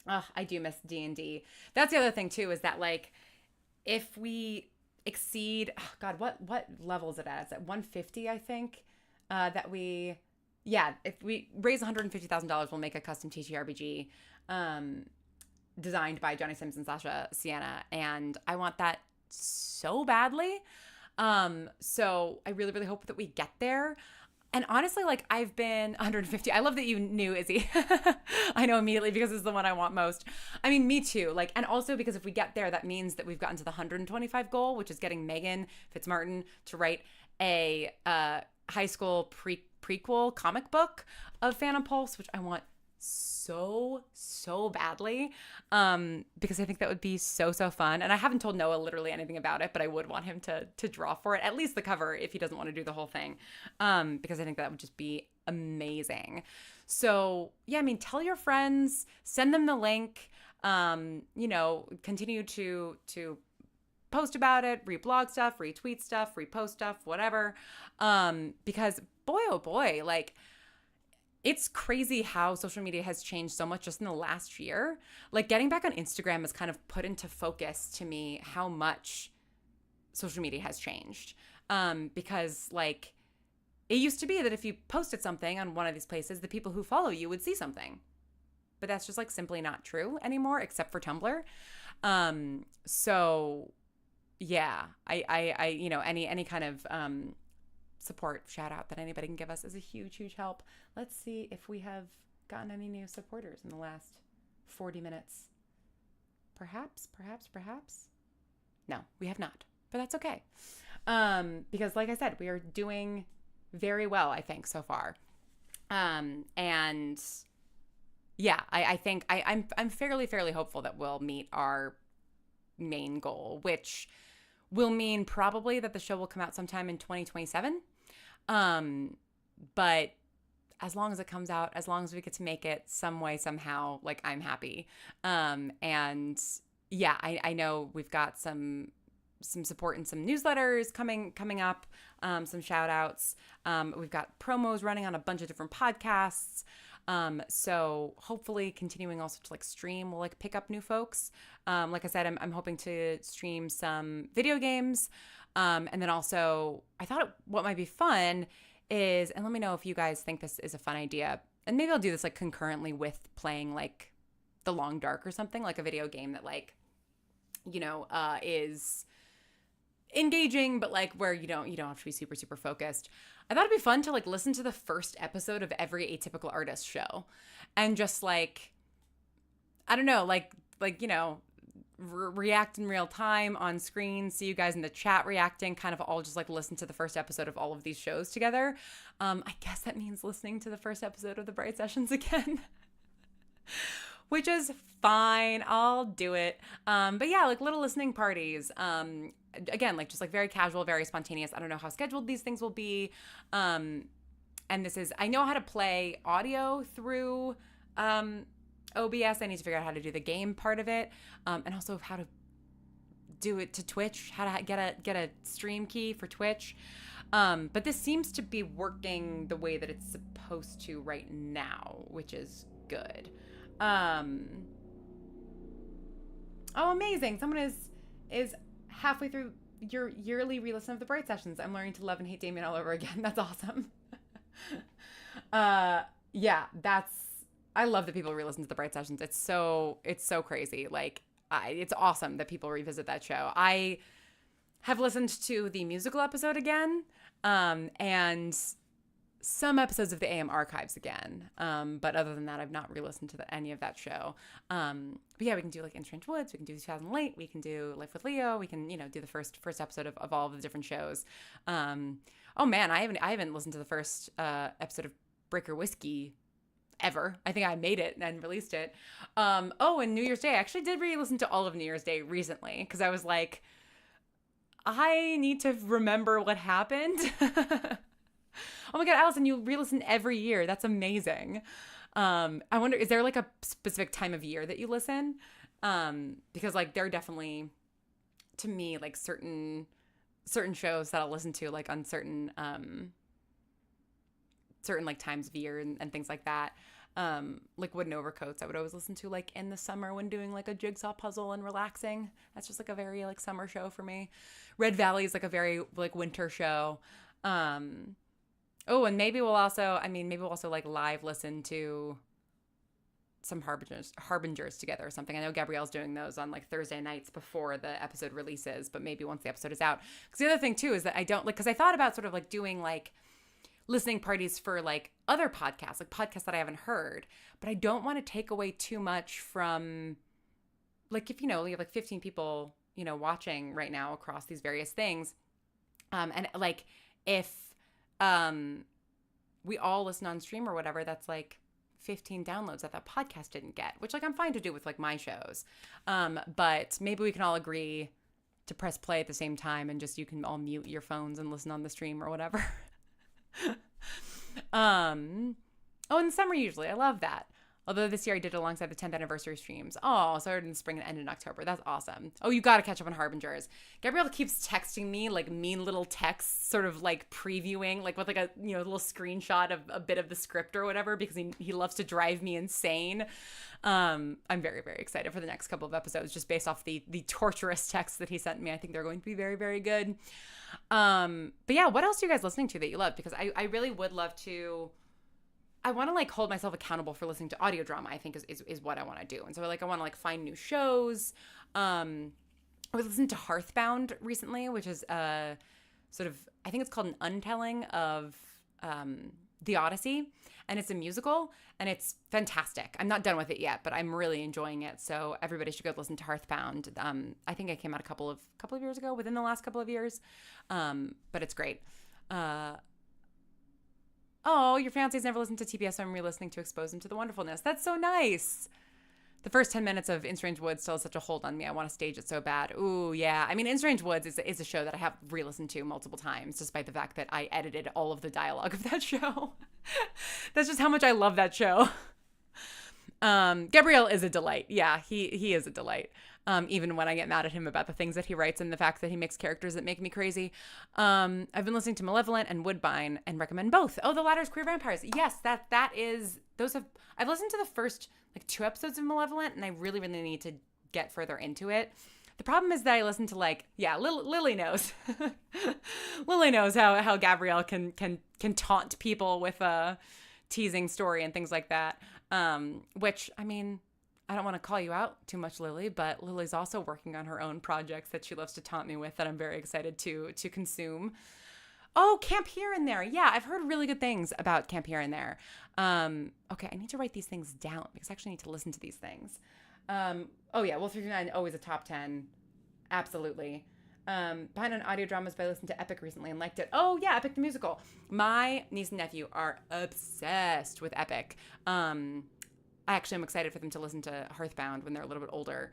Oh, I do miss D&D. That's the other thing too, is that like if we exceed, oh God, what level is it at? It's at 150, I think. That we, yeah, if we raise $150,000, we'll make a custom TTRPG um, designed by Johnny Sims and Sasha Sienna, and I want that so badly. So I really, really hope that we get there. And honestly, like I've been 150. I love that you knew, Izzy. I know immediately because it's the one I want most. I mean, me too. Like, and also because if we get there, that means that we've gotten to the 125 goal, which is getting Megan Fitzmartin to write a high school prequel comic book of Phantom Pulse, which I want so badly, because I think that would be so fun. And I haven't told Noah literally anything about it, but I would want him to draw for it, at least the cover, if he doesn't want to do the whole thing, because I think that would just be amazing. So yeah, I mean, tell your friends, send them the link, continue to post about it, reblog stuff, retweet stuff, repost stuff, whatever, because boy oh boy, like it's crazy how social media has changed so much just in the last year. Like getting back on Instagram has kind of put into focus to me how much social media has changed. Because like it used to be that if you posted something on one of these places, the people who follow you would see something. But that's just like simply not true anymore, except for Tumblr. So yeah, I any kind of support shout out that anybody can give us is a huge help. Let's see if we have gotten any new supporters in the last 40 minutes. Perhaps. No, we have not, but that's okay. Because like I said, we are doing very well, I think, so far. And yeah, I think I'm fairly hopeful that we'll meet our main goal, which will mean probably that the show will come out sometime in 2027. But as long as it comes out, as long as we get to make it some way, somehow, like I'm happy. And yeah, I know we've got some support in some newsletters coming up, some shout outs. We've got promos running on a bunch of different podcasts. So hopefully continuing also to like stream will like pick up new folks. Like I said, I'm hoping to stream some video games. And then also I thought what might be fun is, and let me know if you guys think this is a fun idea, and maybe I'll do this like concurrently with playing like The Long Dark or something, like a video game that like, is engaging, but like where you don't have to be super focused. I thought it'd be fun to like listen to the first episode of every Atypical Artist show and just like, I don't know, react in real time on screen, see you guys in the chat reacting, kind of all just like listen to the first episode of all of these shows together. I guess that means listening to the first episode of the Bright Sessions again, which is fine. I'll do it. But yeah, like little listening parties. Again, like just like very casual, very spontaneous. I don't know how scheduled these things will be. And this is, I know how to play audio through OBS. I need to figure out how to do the game part of it, and also how to do it to Twitch, how to get a stream key for Twitch. But this seems to be working the way that it's supposed to right now, which is good. Oh, amazing! Someone is halfway through your yearly re-listen of the Bright Sessions. I'm learning to love and hate Damien all over again. That's awesome. Yeah, I love that people re-listen to the Bright Sessions. It's so crazy. Like, it's awesome that people revisit that show. I have listened to the musical episode again, and some episodes of the AM archives again. But other than that, I've not re-listened to any of that show. But yeah, we can do like In Strange Woods. We can do 2000 Late. We can do Life with Leo. We can, do the first episode of all of the different shows. Oh man, I haven't listened to the first episode of Breaker Whiskey ever. I think I made it and released it. And New Year's Day. I actually did re-listen to all of New Year's Day recently because I was like, I need to remember what happened. Oh my God, Allison, you re-listen every year. That's amazing. I wonder, is there like a specific time of year that you listen? Because like there are definitely, to me, like certain shows that I'll listen to like on certain certain like times of year and things like that. Like Wooden Overcoats I would always listen to like in the summer when doing like a jigsaw puzzle and relaxing. That's just like a very like summer show for me. Red Valley is like a very like winter show. Oh, and maybe we'll also like live listen to some harbingers together or something. I know Gabrielle's doing those on like Thursday nights before the episode releases, but maybe once the episode is out. Because the other thing too is that I don't like, because I thought about sort of like doing like listening parties for like other podcasts, like podcasts that I haven't heard, but I don't want to take away too much from like, if you know, you have like 15 people, you know, watching right now across these various things. And like if we all listen on stream or whatever, that's like 15 downloads that podcast didn't get, which like I'm fine to do with like my shows. But maybe we can all agree to press play at the same time and just you can all mute your phones and listen on the stream or whatever. Oh, in the summer usually. I love that. Although this year I did it alongside the 10th anniversary streams. Oh, started in the spring and ended in October. That's awesome. Oh, you got to catch up on Harbingers. Gabrielle keeps texting me like mean little texts, sort of like previewing, like with like a, you know, little screenshot of a bit of the script or whatever, because he loves to drive me insane. I'm very, very excited for the next couple of episodes just based off the torturous texts that he sent me. I think they're going to be very, very good. But yeah, what else are you guys listening to that you love? Because I really would love to. I want to like hold myself accountable for listening to audio drama, I think is what I want to do. And so like I want to like find new shows. I was listening to Hearthbound recently, which is sort of, I think it's called an untelling of The Odyssey, and it's a musical and it's fantastic. I'm not done with it yet, but I'm really enjoying it. So everybody should go listen to Hearthbound. I think it came out a couple of years ago, within the last couple of years. But it's great. Oh, your fiance's never listened to TBS, so I'm re-listening to expose him to the wonderfulness. That's so nice. The first 10 minutes of In Strange Woods still has such a hold on me. I want to stage it so bad. Ooh, yeah. I mean, In Strange Woods is a show that I have re-listened to multiple times, despite the fact that I edited all of the dialogue of that show. That's just how much I love that show. Gabriel is a delight. Yeah, he is a delight. Even when I get mad at him about the things that he writes and the fact that he makes characters that make me crazy. I've been listening to Malevolent and Woodbine and recommend both. Oh, The Latter's Queer Vampires. Yes, I've listened to the first like 2 episodes of Malevolent and I really, really need to get further into it. The problem is that I listen to like, yeah, Lily knows. Lily knows how Gabrielle can taunt people with a teasing story and things like that. Which, I mean, I don't want to call you out too much, Lily, but Lily's also working on her own projects that she loves to taunt me with that I'm very excited to consume. Oh, Camp Here and There. Yeah, I've heard really good things about Camp Here and There. Okay, I need to write these things down because I actually need to listen to these things. Oh yeah, Wolf 39, always a top 10. Absolutely. Behind on audio dramas, but I listened to Epic recently and liked it. Oh yeah, Epic the musical. My niece and nephew are obsessed with Epic. I actually am excited for them to listen to Hearthbound when they're a little bit older,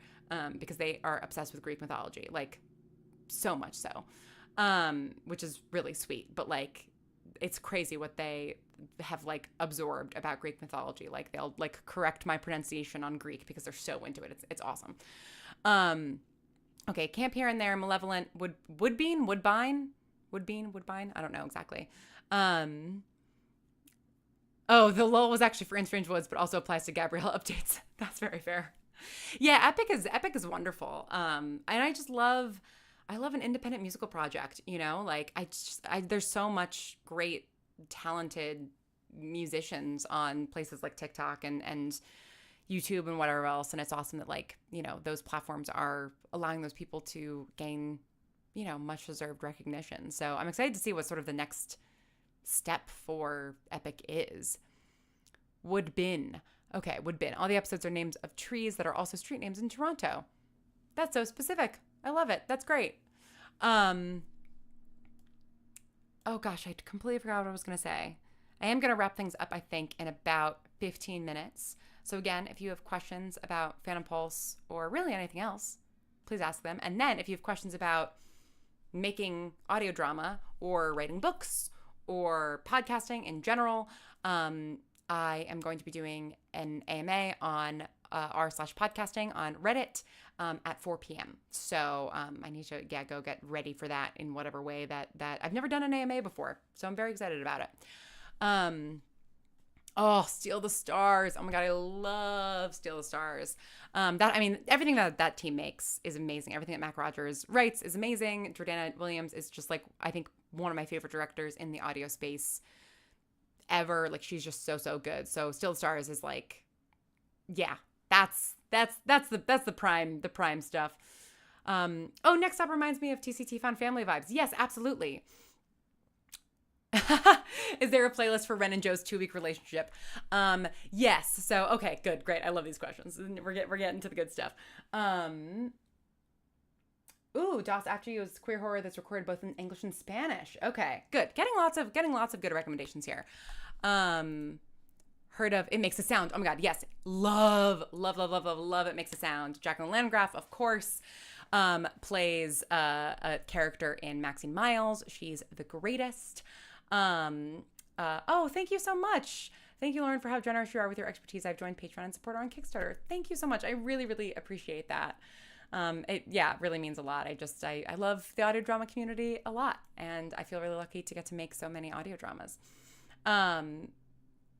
because they are obsessed with Greek mythology, like so much so, which is really sweet. But like, it's crazy what they have like absorbed about Greek mythology. Like they'll like correct my pronunciation on Greek because they're so into it. It's awesome. Okay, Camp Here and There, Malevolent, Woodbine. I don't know exactly. Oh, the lull was actually for In Strange Woods, but also applies to Gabrielle updates. That's very fair. Yeah, Epic is wonderful. And I love an independent musical project, you know? Like there's so much great, talented musicians on places like TikTok and YouTube and whatever else. And it's awesome that like, you know, those platforms are allowing those people to gain, you know, much deserved recognition. So I'm excited to see what sort of the next step for Epic is. Woodbine. Okay, Woodbine. All the episodes are names of trees that are also street names in Toronto. That's so specific. I love it. That's great. Oh gosh, I completely forgot what I was going to say. I am going to wrap things up, I think, in about 15 minutes. So again, if you have questions about Phantom Pulse or really anything else, please ask them. And then if you have questions about making audio drama or writing books or podcasting in general, I am going to be doing an AMA on r/podcasting on Reddit at 4 p.m. So I need to go get ready for that in whatever way that I've never done an AMA before. So I'm very excited about it. Oh, Steal the Stars. Oh my God, I love Steal the Stars. Everything that team makes is amazing. Everything that Mac Rogers writes is amazing. Jordana Williams is just like, I think, one of my favorite directors in the audio space ever. Like, she's just so good. So Steal the Stars is like, yeah, that's the prime stuff. Next up reminds me of TCT Fun Family Vibes. Yes, absolutely. Is there a playlist for Ren and Joe's 2-week relationship? Yes. So, okay, good, great. I love these questions. We're getting to the good stuff. Das after you is queer horror that's recorded both in English and Spanish. Okay, good. Getting lots of good recommendations here. Heard of It Makes a Sound. Oh my God, yes. Love It Makes a Sound. Jacqueline Landgraf, of course, plays a character in Maxine Miles. She's the greatest. Thank you so much. Thank you, Lauren, for how generous you are with your expertise. I've joined Patreon and support her on Kickstarter. Thank you so much. I really, really appreciate that. It really means a lot. I love the audio drama community a lot, and I feel really lucky to get to make so many audio dramas.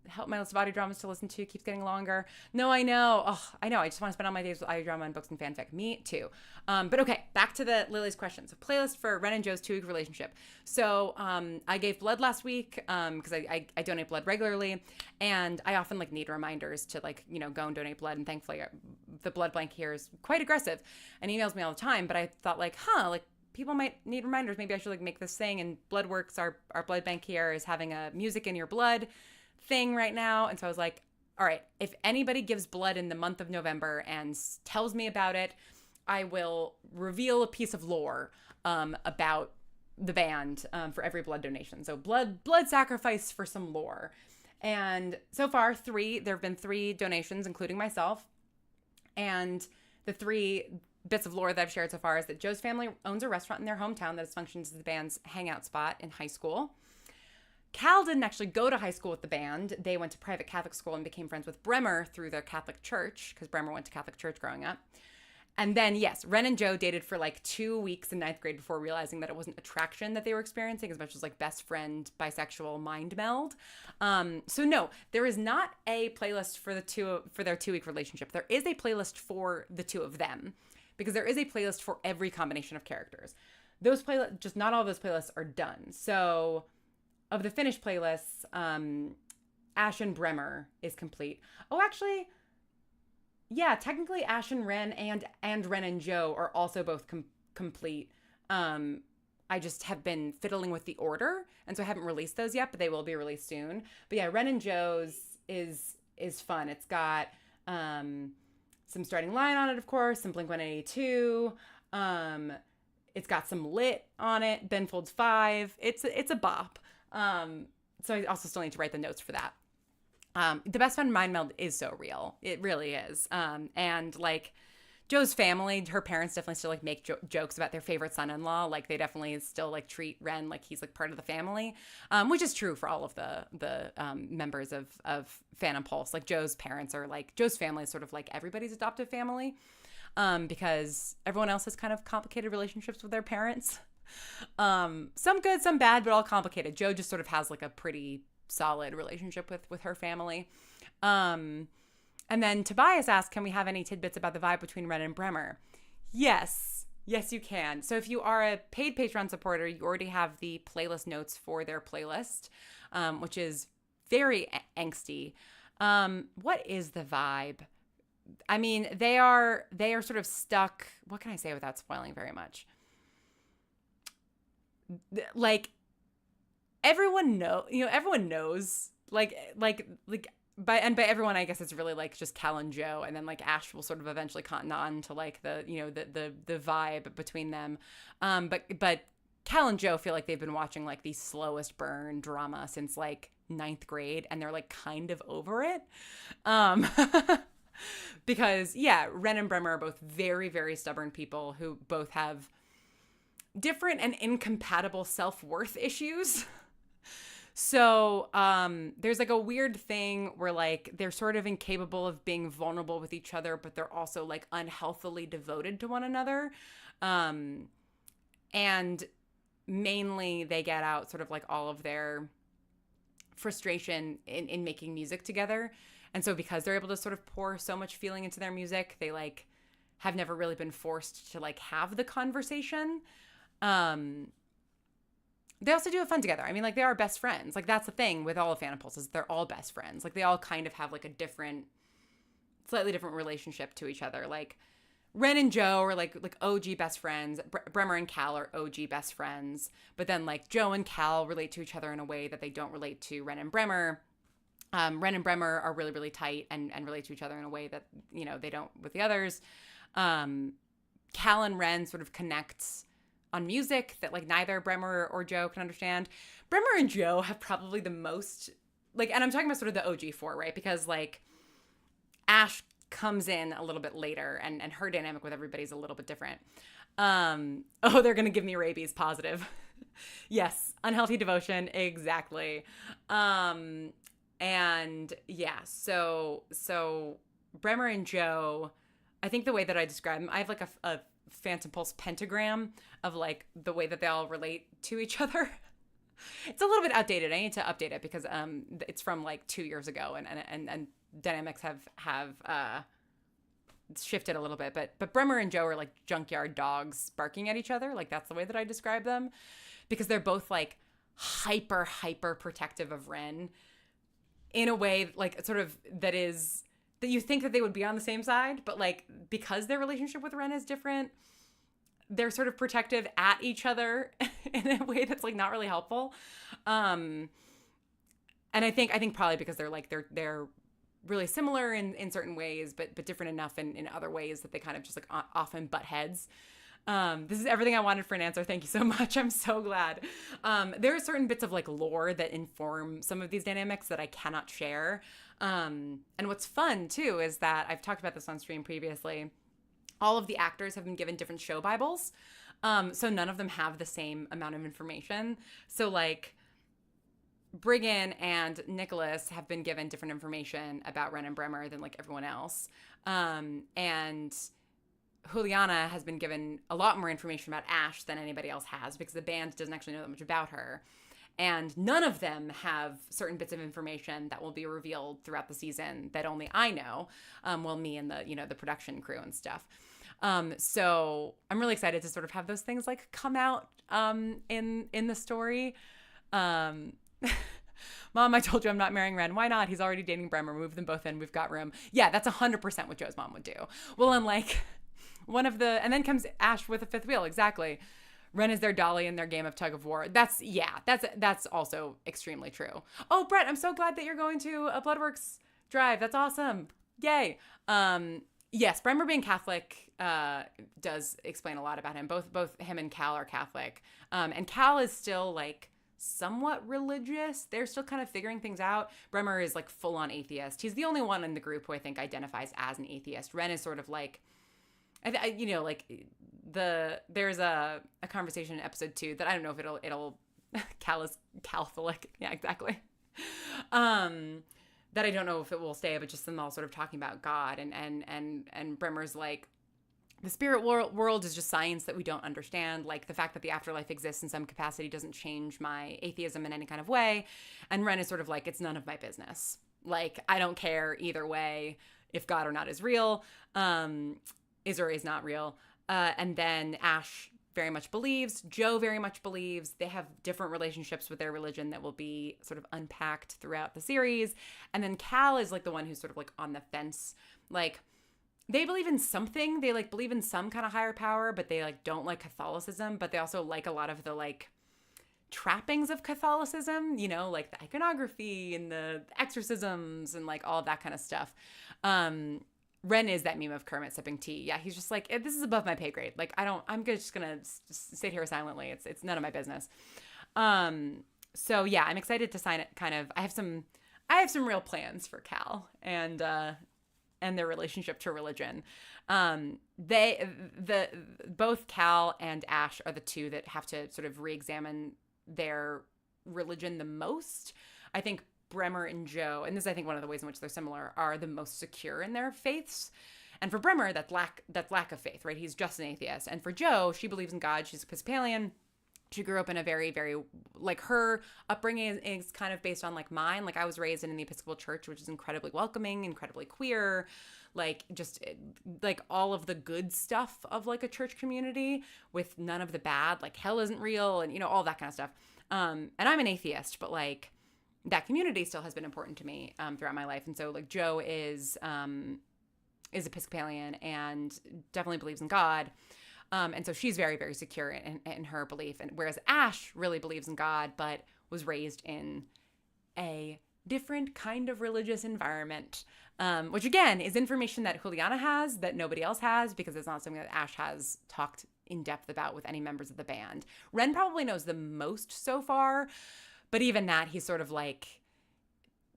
Help my list of audio dramas to listen to keeps getting longer. No, I know. I know. I just want to spend all my days with audio drama and books and fanfic. Me too. But okay, back to the Lily's questions. A playlist for Ren and Joe's 2-week relationship. So I gave blood last week because I donate blood regularly, and I often need reminders to go and donate blood. And thankfully, the blood bank here is quite aggressive and emails me all the time. But I thought people might need reminders. Maybe I should make this thing. And Bloodworks, our blood bank here, is having a music in your blood thing right now. And so I was like, all right, if anybody gives blood in the month of November and tells me about it, I will reveal a piece of lore about the band for every blood donation. So blood sacrifice for some lore. And so far, there have been 3 donations, including myself. And the 3 bits of lore that I've shared so far is that Joe's family owns a restaurant in their hometown that has functioned as the band's hangout spot in high school. Cal didn't actually go to high school with the band. They went to private Catholic school and became friends with Bremer through their Catholic church, because Bremer went to Catholic church growing up. And then, yes, Ren and Joe dated for 2 weeks in 9th grade before realizing that it wasn't attraction that they were experiencing as much as best friend, bisexual mind meld. So no, there is not a playlist for their 2-week relationship. There is a playlist for the 2 of them, because there is a playlist for every combination of characters. Those playlists, just not all of those playlists are done. So of the finished playlists, Ash and Bremer is complete. Oh, actually, yeah, technically Ash and Ren and Ren and Joe are also both complete. I just have been fiddling with the order, and so I haven't released those yet, but they will be released soon. But yeah, Ren and Joe's is fun. It's got some Starting Line on it, of course, some Blink-182. It's got some Lit on it, Ben Folds 5. It's a bop. So I also still need to write the notes for that. The Best Friend Mind Meld is so real. It really is. And Joe's family, her parents definitely still make jokes about their favorite son-in-law. They definitely still treat Ren like he's part of the family, which is true for all of the members of Phantom Pulse. Joe's parents are Joe's family is sort of everybody's adoptive family, because everyone else has kind of complicated relationships with their parents. Some good, some bad, but all complicated. Joe just sort of has a pretty solid relationship with her family. And then Tobias asked, can we have any tidbits about the vibe between Ren and Bremer? Yes, you can. So if you are a paid Patreon supporter, you already have the playlist notes for their playlist, which is very angsty. What is the vibe? I mean, they are sort of stuck. What can I say without spoiling very much? Everyone knows, by everyone, I guess it's really just Cal and Joe, and then Ash will sort of eventually cotton on to the vibe between them. But Cal and Joe feel like they've been watching the slowest burn drama since 9th grade, and they're kind of over it. Because yeah, Ren and Bremer are both very, very stubborn people who both have different and incompatible self-worth issues. So there's a weird thing where they're sort of incapable of being vulnerable with each other, but they're also unhealthily devoted to one another. And mainly they get out sort of all of their frustration in making music together. And so because they're able to sort of pour so much feeling into their music, they like have never really been forced to like have the conversation. They also do have fun together. I mean, like, they are best friends. Like, that's the thing with all of Fanipulse is they're all best friends. Like, they all kind of have like a slightly different relationship to each other. Like, Ren and Joe are like OG best friends. Bremer and Cal are OG best friends. But then like Joe and Cal relate to each other in a way that they don't relate to Ren and Bremer. Ren and Bremer are really, really tight and relate to each other in a way that, you know, they don't with the others. Cal and Ren sort of connect on music that like neither Bremer or Joe can understand. Bremer and Joe have probably the most like, and I'm talking about sort of the OG4, right? Because like Ash comes in a little bit later and her dynamic with everybody's a little bit different. Oh, they're going to give me rabies positive. Yes. Unhealthy devotion. Exactly. And yeah, so Bremer and Joe, I think the way that I describe them, I have like a Phantom Pulse pentagram of like the way that they all relate to each other. It's a little bit outdated. I need to update it because it's from like 2 years ago and dynamics have shifted a little bit. But Bremer and Joe are like junkyard dogs barking at each other. Like, that's the way that I describe them, because they're both like hyper protective of Ren in a way like sort of that you think that they would be on the same side, but like because their relationship with Ren is different, they're sort of protective at each other in a way that's like not really helpful. And I think probably because they're really similar in certain ways, but different enough in other ways that they kind of just like often butt heads. This is everything I wanted for an answer. Thank you so much. I'm so glad. There are certain bits of like lore that inform some of these dynamics that I cannot share. And what's fun too is that I've talked about this on stream previously. All of the actors have been given different show Bibles. So none of them have the same amount of information. So like Briggan and Nicholas have been given different information about Ren and Bremer than like everyone else. And Juliana has been given a lot more information about Ash than anybody else has, because the band doesn't actually know that much about her. And none of them have certain bits of information that will be revealed throughout the season that only I know. Well, me and the production crew and stuff. So I'm really excited to sort of have those things like come out in the story. Mom, I told you I'm not marrying Ren. Why not? He's already dating Bremer. Move them both in. We've got room. Yeah, that's 100% what Joe's mom would do. Well, I'm like and then comes Ash with a fifth wheel. Exactly. Ren is their dolly in their game of tug of war. That's also extremely true. Oh, Brett, I'm so glad that you're going to a Bloodworks drive. That's awesome. Yay. Yes, Bremer being Catholic does explain a lot about him. Both him and Cal are Catholic. And Cal is still like somewhat religious. They're still kind of figuring things out. Bremer is like full on atheist. He's the only one in the group who I think identifies as an atheist. Ren is sort of like, there's a conversation in episode 2 that I don't know if it'll Cal is Catholic. Yeah, exactly. That I don't know if it will stay, but just them all sort of talking about God and Bremer's like, the spirit world is just science that we don't understand. Like, the fact that the afterlife exists in some capacity doesn't change my atheism in any kind of way. And Ren is sort of like, it's none of my business. Like, I don't care either way if God or not is real, is or is not real. And then Ash very much believes. Joe very much believes. They have different relationships with their religion that will be sort of unpacked throughout the series. And then Cal is like the one who's sort of like on the fence. Like, they believe in something. They like believe in some kind of higher power, but they like don't like Catholicism. But they also like a lot of the like trappings of Catholicism, you know, like the iconography and the exorcisms and like all of that kind of stuff. Ren is that meme of Kermit sipping tea. Yeah, he's just like, this is above my pay grade. Like, just gonna sit here silently. It's none of my business. So yeah, I'm excited to sign it. Kind of, I have some real plans for Cal and their relationship to religion. Both Cal and Ash are the two that have to sort of re-examine their religion the most. I think Bremer and Joe, and this is I think one of the ways in which they're similar, are the most secure in their faiths. And for Bremer, that's lack of faith, right? He's just an atheist. And for Joe, she believes in God. She's Episcopalian. She grew up in a very, very, like, her upbringing is kind of based on like mine. Like, I was raised in the Episcopal Church, which is incredibly welcoming, incredibly queer, like, just like all of the good stuff of like a church community with none of the bad, like hell isn't real and, you know, all that kind of stuff. And I'm an atheist, but like that community still has been important to me throughout my life. And so like Jo is Episcopalian and definitely believes in God. And so she's very, very secure in her belief. And whereas Ash really believes in God, but was raised in a different kind of religious environment, which again is information that Juliana has that nobody else has, because it's not something that Ash has talked in depth about with any members of the band. Ren probably knows the most so far, but even that, he's sort of like,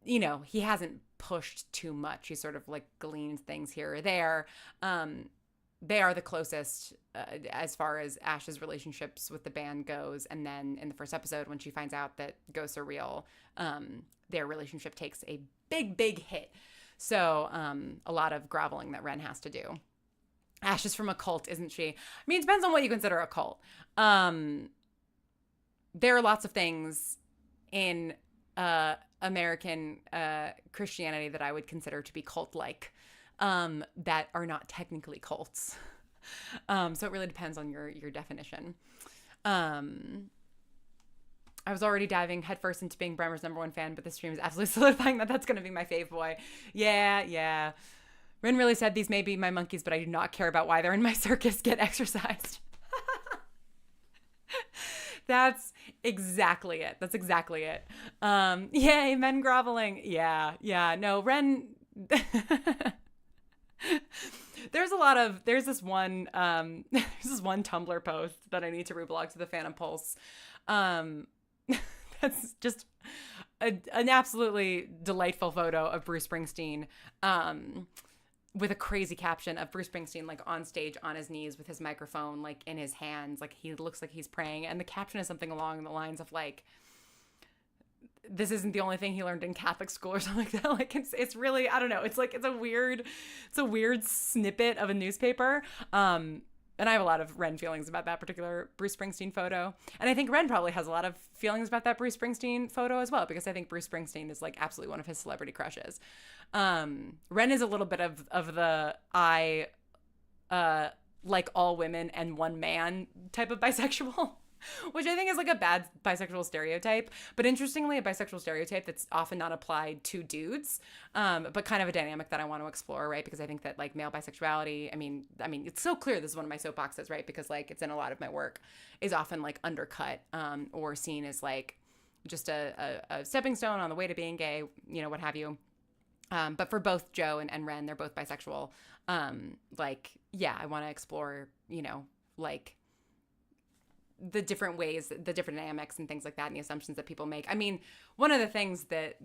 you know, he hasn't pushed too much. He sort of like gleans things here or there. They are the closest as far as Ash's relationships with the band goes. And then in the first episode, when she finds out that ghosts are real, their relationship takes a big, big hit. So a lot of groveling that Ren has to do. Ash is from a cult, isn't she? I mean, it depends on what you consider a cult. There are lots of things in American Christianity that I would consider to be cult-like, that are not technically cults. So it really depends on your definition. I was already diving headfirst into being Bremer's #1 fan, but this stream is absolutely solidifying that that's going to be my fave boy. Yeah. Rin really said these may be my monkeys, but I do not care about why they're in my circus. Get exercised. That's exactly it. Yay, men groveling. Yeah. No, Ren... There's this one Tumblr post that I need to reblog to the Phantom Pulse. That's just an absolutely delightful photo of Bruce Springsteen, with a crazy caption of Bruce Springsteen like on stage on his knees with his microphone like in his hands, like he looks like he's praying, and the caption is something along the lines of like, this isn't the only thing he learned in Catholic school or something like that. Like it's really, I don't know. It's like, it's a weird snippet of a newspaper. And I have a lot of Ren feelings about that particular Bruce Springsteen photo. And I think Ren probably has a lot of feelings about that Bruce Springsteen photo as well, because I think Bruce Springsteen is like absolutely one of his celebrity crushes. Ren is a little bit of the like all women and one man type of bisexual. Which I think is like a bad bisexual stereotype, but interestingly, a bisexual stereotype that's often not applied to dudes, but kind of a dynamic that I want to explore, right? Because I think that like male bisexuality, I mean, it's so clear this is one of my soapboxes, right? Because like it's in a lot of my work, is often like undercut or seen as like just a stepping stone on the way to being gay, you know, what have you. But for both Jo and Ren, they're both bisexual. Like, yeah, I want to explore, you know, like the different ways, the different dynamics and things like that, and the assumptions that people make. I mean, one of the things that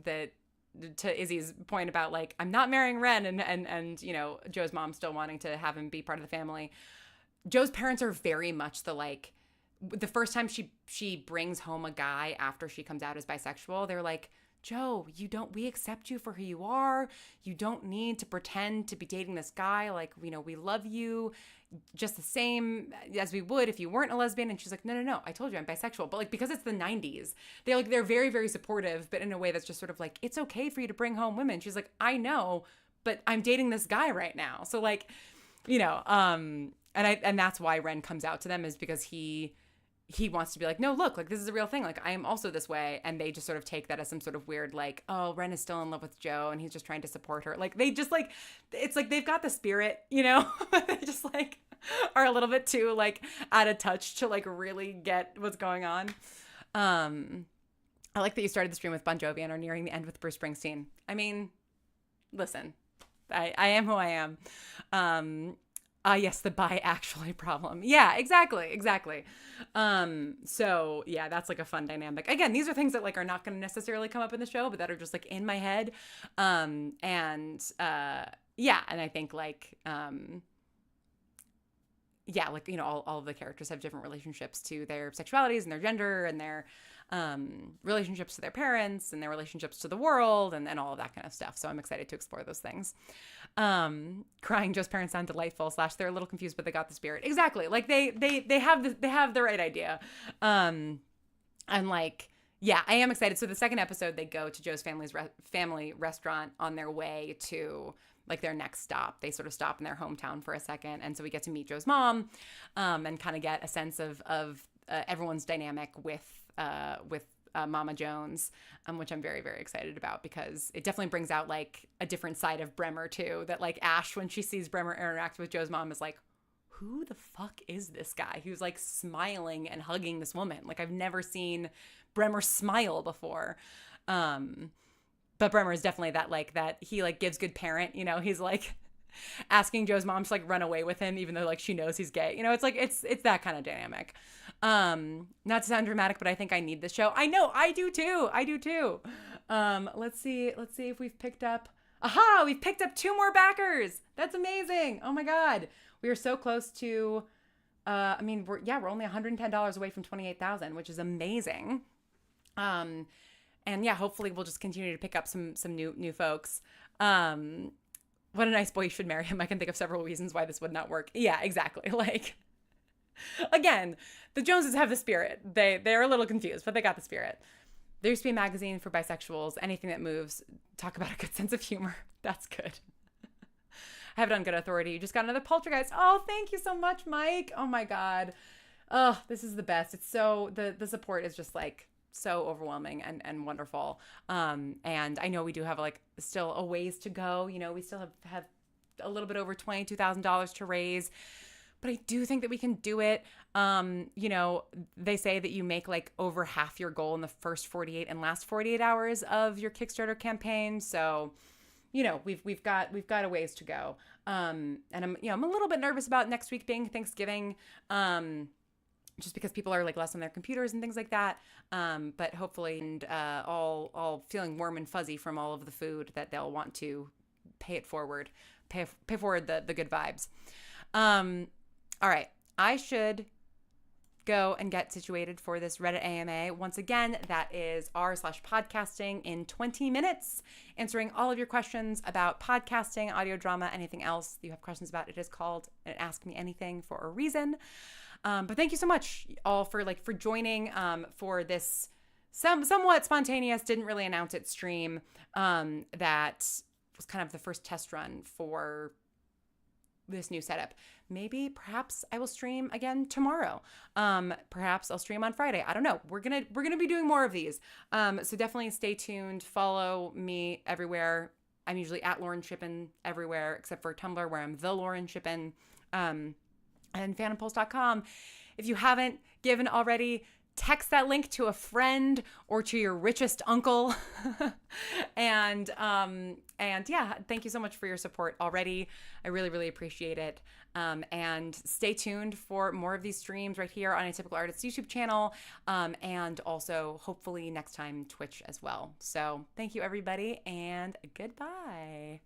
to Izzy's point about like, I'm not marrying Ren and you know, Jo's mom still wanting to have him be part of the family. Jo's parents are very much the like, the first time she brings home a guy after she comes out as bisexual, they're like, Jo, we accept you for who you are. You don't need to pretend to be dating this guy. Like, you know, we love you just the same as we would if you weren't a lesbian. And she's like, no, I told you I'm bisexual. But like, because it's the 90s, they're very, very supportive, but in a way that's just sort of like, it's okay for you to bring home women. She's like, I know, but I'm dating this guy right now. So like, you know, and that's why Ren comes out to them, is because he wants to be like, no, look, like this is a real thing. Like I am also this way. And they just sort of take that as some sort of weird, like, oh, Ren is still in love with Jo and he's just trying to support her. Like they just like, it's like they've got the spirit, you know, they just like are a little bit too like out of touch to like really get what's going on. I like that you started the stream with Bon Jovi and are nearing the end with Bruce Springsteen. I mean, listen, I am who I am. Yes, the bi-actually problem. Yeah, exactly. So yeah, that's like a fun dynamic. Again, these are things that like are not going to necessarily come up in the show, but that are just like in my head. Yeah, and I think like, yeah, like, all of the characters have different relationships to their sexualities and their gender and their relationships to their parents and their relationships to the world and all of that kind of stuff. So I'm excited to explore those things. Crying Joe's parents sound delightful / they're a little confused, but they got the spirit. Exactly. Like they have the right idea. And like, yeah, I am excited. So the second episode, they go to Joe's family restaurant on their way to like their next stop. They sort of stop in their hometown for a second. And so we get to meet Joe's mom, and kind of get a sense of everyone's dynamic with Mama Jones, which I'm very, very excited about, because it definitely brings out like a different side of Bremer too, that like Ash, when she sees Bremer interact with Joe's mom, is like, who the fuck is this guy who's like smiling and hugging this woman? Like, I've never seen Bremer smile before. But Bremer is definitely that he like gives good parent, he's like asking Joe's mom to like run away with him, even though like she knows he's gay. It's like, it's that kind of dynamic. Not to sound dramatic, but I think I need this show. I know, I do too. Let's see if we've picked up, we've picked up 2 more backers. That's amazing. Oh my God. We are so close to, we're only $110 away from 28,000, which is amazing. And yeah, hopefully we'll just continue to pick up some new folks. What a nice boy, you should marry him. I can think of several reasons why this would not work. Yeah, exactly. Like, again, the Joneses have the spirit. They're a little confused, but they got the spirit. There used to be a magazine for bisexuals. Anything that moves. Talk about a good sense of humor. That's good. I have it on good authority. You just got another Poltergeist. Oh, thank you so much, Mike. Oh my God. Oh, this is the best. It's so, the support is just like so overwhelming and wonderful. And I know we do have like still a ways to go. We still have a little bit over $22,000 to raise, but I do think that we can do it. They say that you make like over half your goal in the first 48 and last 48 hours of your Kickstarter campaign. So, we've got a ways to go. And I'm a little bit nervous about next week being Thanksgiving. Just because people are like less on their computers and things like that. But hopefully, and all feeling warm and fuzzy from all of the food, that they'll want to pay forward the good vibes. All right, I should go and get situated for this Reddit AMA. Once again, that is r/podcasting in 20 minutes, answering all of your questions about podcasting, audio drama, anything else you have questions about. It is called Ask Me Anything for a reason. But thank you so much all for joining for this somewhat spontaneous, didn't really announce it stream that was kind of the first test run for this new setup. Perhaps I will stream again tomorrow. Perhaps I'll stream on Friday. I don't know. We're gonna be doing more of these. So definitely stay tuned. Follow me everywhere. I'm usually at Lauren Shippen everywhere except for Tumblr, where I'm the Lauren Shippen. And phantompulse.com. If you haven't given already, text that link to a friend or to your richest uncle. and yeah, thank you so much for your support already. I really, really appreciate it. And stay tuned for more of these streams right here on Atypical Artist's YouTube channel. And also hopefully next time Twitch as well. So thank you everybody, and goodbye.